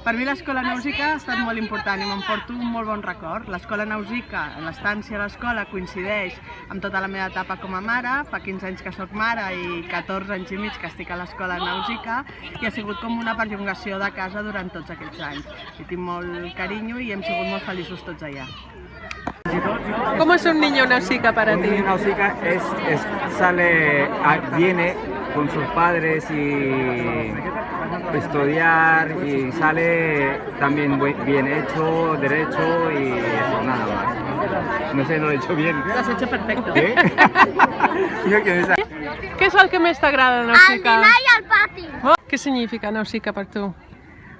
Per mi l'escola Nausica ha estat molt important i me'n porto un molt bon record. L'escola Nausica, l'estància a l'escola coincideix amb tota la meva etapa com a mare, fa 15 anys que sóc mare i 14 anys i mig que estic a l'escola Nausica i ha sigut com una perllongació de casa durant tots aquests anys. I tinc molt carinyo i hem sigut molt feliços tots allà. ¿Cómo es un niño Nausica para Un ti? niño Nausica viene con sus padres y estudiar y sale también bien hecho, derecho y eso, nada más. No sé, no lo he hecho bien. Lo has hecho perfecto. ¿Qué? Digo que esa- Què és el que més t'agrada de Nausica? El dinar i el pati. Què significa Nausica per tu?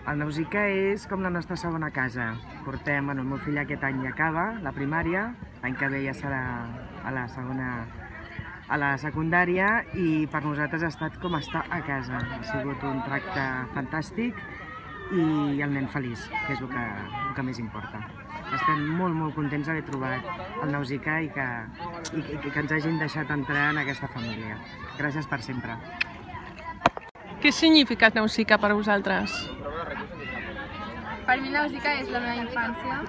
El Nausica és com la nostra segona casa. Portem, el meu fill aquest any ja acaba la primària, l'any que ve ja serà a la segona, a la secundària, i per nosaltres ha estat com estar a casa. Ha sigut un tracte fantàstic i el nen feliç, que és el que més importa. Estem molt contents d'haver trobat el Nausica i que ens hagin deixat entrar en aquesta família. Gràcies per sempre. Què significa Nausica per vosaltres? Per mi Nausica és la meva infància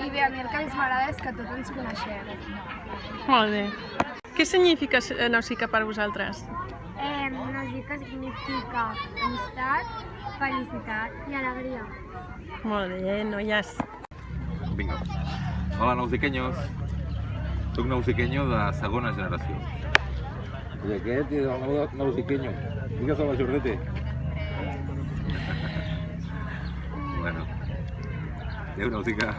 i bé, a mi el que més m'agrada és que tots ens coneixem. Molt bé. Què significa Nausica per vosaltres? Nausica significa amistat, felicitat i alegria. Molt bé, noies. Vinga. Hola, nausiqueños. Soc nausiqueño de segona generació. I aquest és el nou nausiqueño. Digues a la Jordete. Bueno. Adéu, Nausica.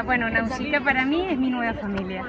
Bueno, Nausica para mí es mi nueva familia.